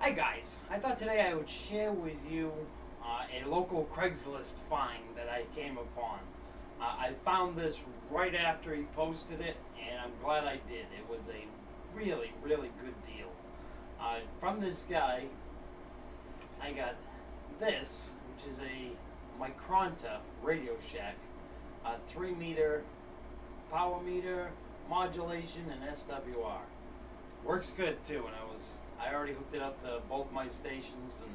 Hi guys, I thought today I would share with you a local Craigslist find that I came upon. I found this right after he posted it, and I'm glad I did. It was a really, really good deal. From this guy, I got this, which is a Micronta Radio Shack, 3-meter power meter, modulation, and SWR. Works good too, and I already hooked it up to both my stations and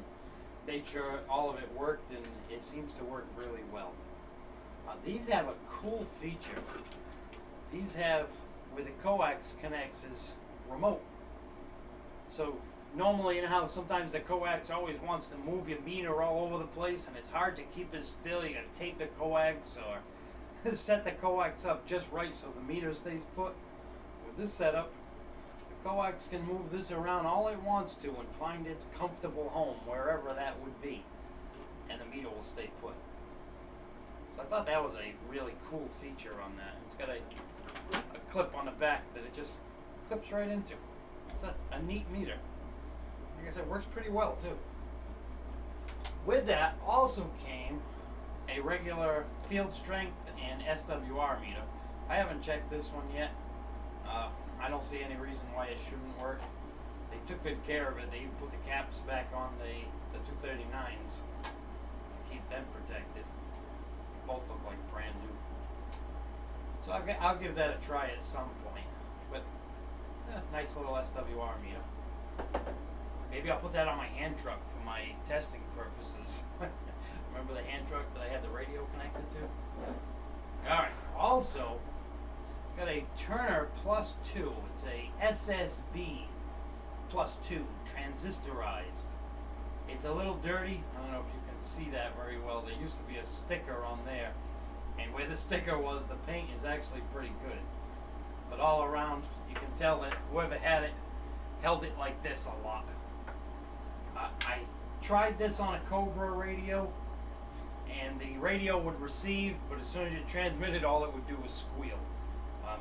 made sure all of it worked, and it seems to work really well. These have a cool feature. These have, where the coax connects, is remote. So normally, you know how sometimes the coax always wants to move your meter all over the place, and it's hard to keep it still. You gotta tape the coax or set the coax up just right so the meter stays put. With this setup, the coax can move this around all it wants to and find its comfortable home wherever that would be, and the meter will stay put. So I thought that was a really cool feature on that. It's got a clip on the back that it just clips right into. It's a neat meter. Like I said, it works pretty well too. With that also came a regular field strength and SWR meter. I haven't checked this one yet. I don't see any reason why it shouldn't work. They took good care of it. They even put the caps back on the 239s to keep them protected. They both look like brand new. So I'll give that a try at some point. But nice little SWR meter. Maybe I'll put that on my hand truck for my testing purposes. Remember the hand truck that I had the radio connected to? Alright, also got a Turner Plus 2. It's a SSB Plus 2 transistorized. It's a little dirty. I don't know if you can see that very well. There used to be a sticker on there, and where the sticker was, the paint is actually pretty good. But all around, you can tell that whoever had it held it like this a lot. I tried this on a Cobra radio, and the radio would receive, but as soon as you transmitted, all it would do was squeal.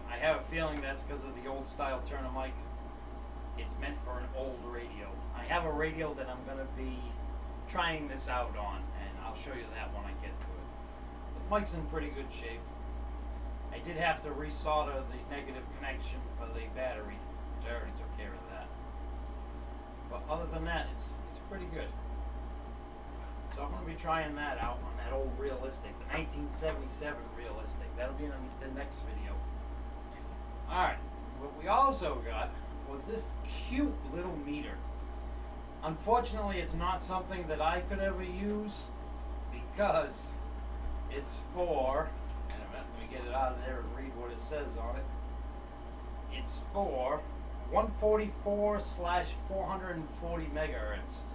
I have a feeling that's because of the old style Turner mic. It's meant for an old radio. I have a radio that I'm going to be trying this out on, and I'll show you that when I get to it. But the mic's in pretty good shape. I did have to resolder the negative connection for the battery, which I already took care of that. But other than that, it's pretty good. So I'm going to be trying that out on that old realistic, the 1977 realistic. That'll be in the next video. Alright, what we also got was this cute little meter. Unfortunately, it's not something that I could ever use because it's for, wait a minute, let me get it out of there and read what it says on it. It's for 144/440 megahertz.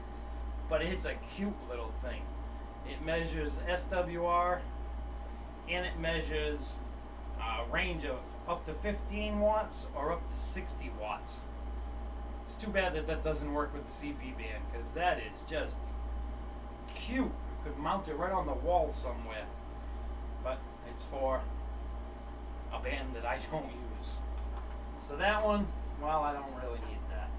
But it's a cute little thing. It measures SWR, and it measures range of up to 15 watts or up to 60 watts. It's too bad that that doesn't work with the CP band, because that is just cute. You could mount it right on the wall somewhere. But it's for a band that I don't use. So that one, well, I don't really need that.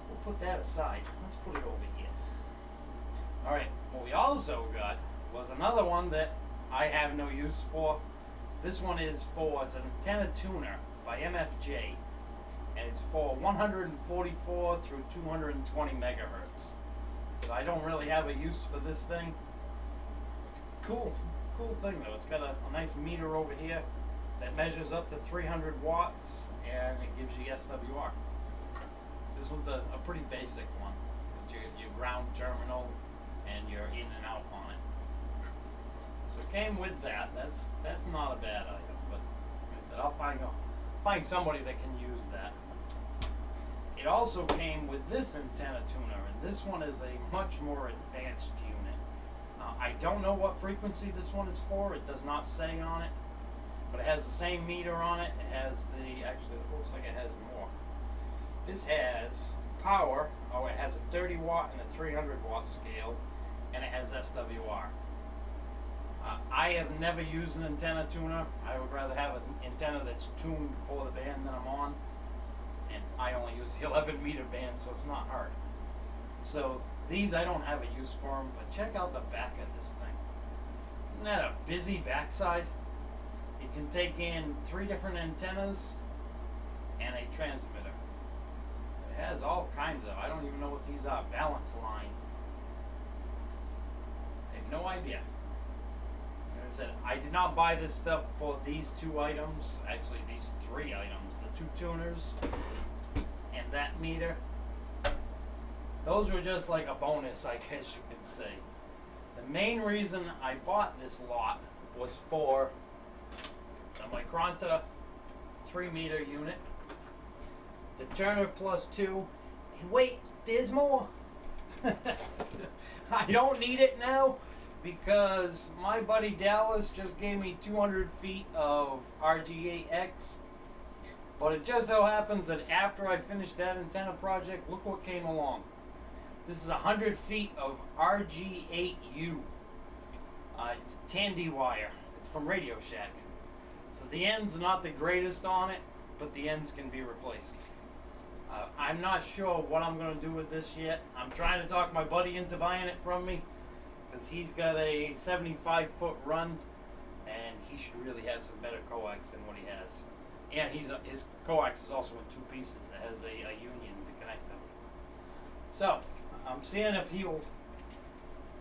We'll put that aside. Let's put it over here. Alright, what we also got was another one that I have no use for. This one is for, it's an antenna tuner by MFJ, and it's for 144 through 220 megahertz. So I don't really have a use for this thing. It's a cool thing though. It's got a nice meter over here that measures up to 300 watts, and it gives you SWR. This one's a pretty basic one. Your ground terminal and your in and out on it. So it came with that. That's not a bad item, but like I said, I'll find somebody that can use that. It also came with this antenna tuner, and this one is a much more advanced unit. I don't know what frequency this one is for. It does not say on it, but it has the same meter on it. It has actually it looks like it has more. This has power. Oh, it has a 30 watt and a 300 watt scale, and it has SWR. I have never used an antenna tuner. I would rather have an antenna that's tuned for the band that I'm on. And I only use the 11 meter band, so it's not hard. So these I don't have a use for them, but check out the back of this thing. Isn't that a busy backside? It can take in 3 different antennas and a transmitter. It has all kinds of, I don't even know what these are, balance line. I have no idea. Like I said, I did not buy this stuff for these 2 items, actually these 3 items, the 2 tuners and that meter. Those were just like a bonus, I guess you could say. The main reason I bought this lot was for the Micronta 3 meter unit, the Turner plus 2, and wait, there's more. I don't need it now because my buddy Dallas just gave me 200 feet of RG8X, but it just so happens that after I finished that antenna project, look what came along. This is 100 feet of RG8U. It's Tandy wire. It's from Radio Shack. So the ends are not the greatest on it, but the ends can be replaced. I'm not sure what I'm going to do with this yet. I'm trying to talk my buddy into buying it from me because he's got a 75-foot run and he should really have some better coax than what he has. And his coax is also in 2 pieces. It has a union to connect them. So I'm seeing if he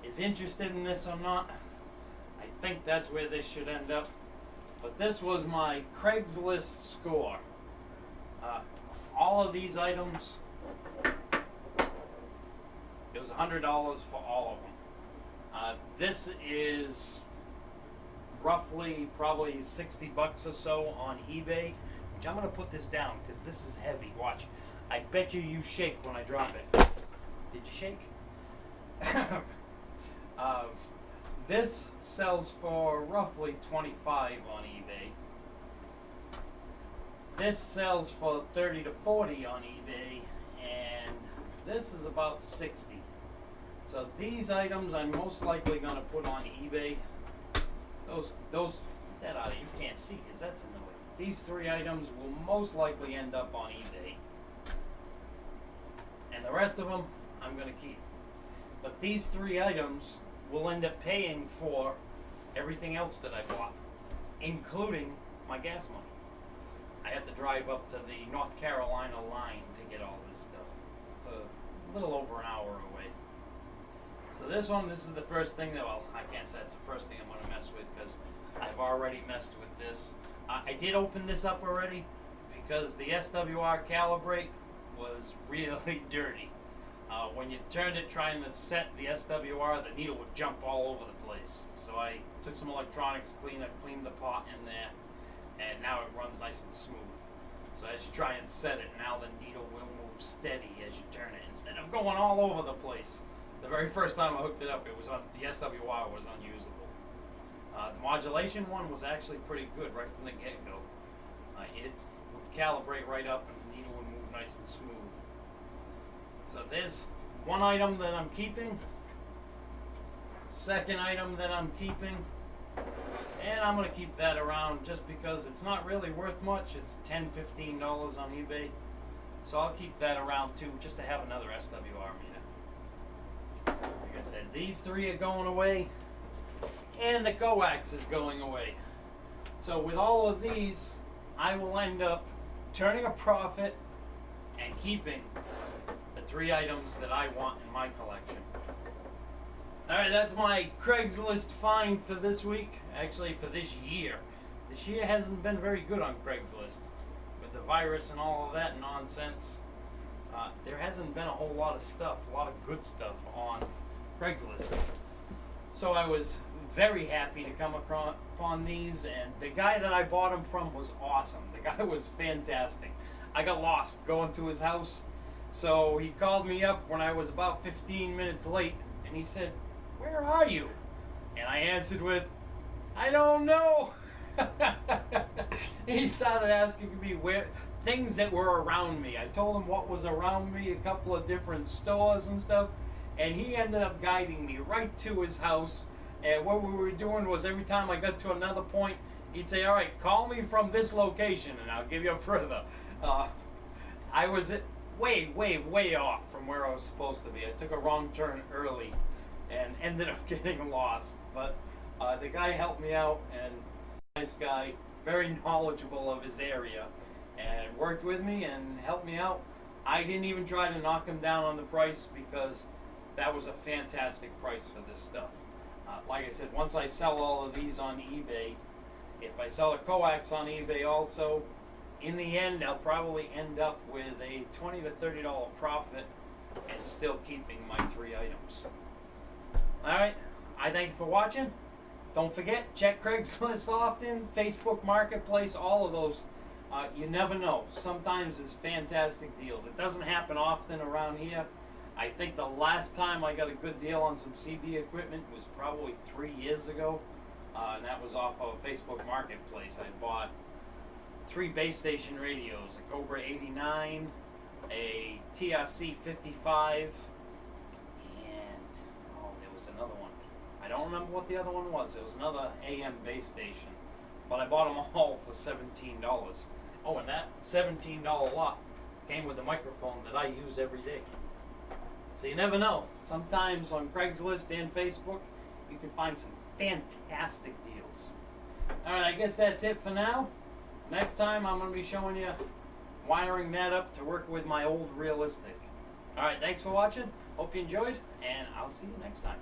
is interested in this or not. I think that's where this should end up. But this was my Craigslist score. All of these items, it was $100 for all of them. This is roughly probably 60 bucks or so on eBay, which I'm going to put this down because this is heavy. Watch. I bet you shake when I drop it. Did you shake? This sells for roughly $25 on eBay. This sells for $30 to $40 on eBay, and this is about $60. So these items I'm most likely going to put on eBay. Those that out of you can't see because that's in the way. These 3 items will most likely end up on eBay, and the rest of them I'm going to keep. But these 3 items will end up paying for everything else that I bought, including my gas money. I had to drive up to the North Carolina line to get all this stuff. It's a little over an hour away. So this is the first thing that, well, I can't say it's the first thing I'm going to mess with because I've already messed with this. I did open this up already because the SWR calibrate was really dirty. When you turned it trying to set the SWR, the needle would jump all over the place. So I took some electronics cleaner, cleaned the pot in there, and now it runs nice and smooth. So as you try and set it, now the needle will move steady as you turn it instead of going all over the place. The very first time I hooked it up, the SWR was unusable. The modulation one was actually pretty good right from the get-go. It would calibrate right up and the needle would move nice and smooth. So there's one item that I'm keeping, second item that I'm keeping, and I'm going to keep that around just because it's not really worth much. It's $10, $15 on eBay. So I'll keep that around too, just to have another SWR meter. Like I said, these 3 are going away, and the coax is going away. So with all of these, I will end up turning a profit and keeping the 3 items that I want in my collection. Alright, that's my Craigslist find for this week. Actually, for this year. This year hasn't been very good on Craigslist. With the virus and all of that nonsense, there hasn't been a whole lot of stuff, a lot of good stuff on Craigslist. So I was very happy to come upon these, and the guy that I bought them from was awesome. The guy was fantastic. I got lost going to his house, so he called me up when I was about 15 minutes late, and he said, "Where are you?" And I answered with, "I don't know." He started asking me where things that were around me. I told him what was around me, a couple of different stores and stuff, and he ended up guiding me right to his house. And what we were doing was every time I got to another point, he'd say, "All right, call me from this location and I'll give you a further." I was way off from where I was supposed to be. I took a wrong turn early and ended up getting lost. But the guy helped me out, and nice guy, very knowledgeable of his area, and worked with me and helped me out. I didn't even try to knock him down on the price because that was a fantastic price for this stuff. Like I said, once I sell all of these on eBay, if I sell a coax on eBay also, in the end, I'll probably end up with a $20 to $30 profit and still keeping my 3 items. Alright, I thank you for watching. Don't forget, check Craigslist often, Facebook Marketplace, all of those. You never know. Sometimes there's fantastic deals. It doesn't happen often around here. I think the last time I got a good deal on some CB equipment was probably 3 years ago. And that was off of Facebook Marketplace. I bought 3 base station radios, a Cobra 89, a TRC 55, and there was another one. I don't remember what the other one was. It was another AM base station, but I bought them all for $17. Oh, and that $17 lot came with the microphone that I use every day. So you never know. Sometimes on Craigslist and Facebook, you can find some fantastic deals. Alright, I guess that's it for now. Next time I'm going to be showing you wiring that up to work with my old realistic. Alright, thanks for watching. Hope you enjoyed, and I'll see you next time.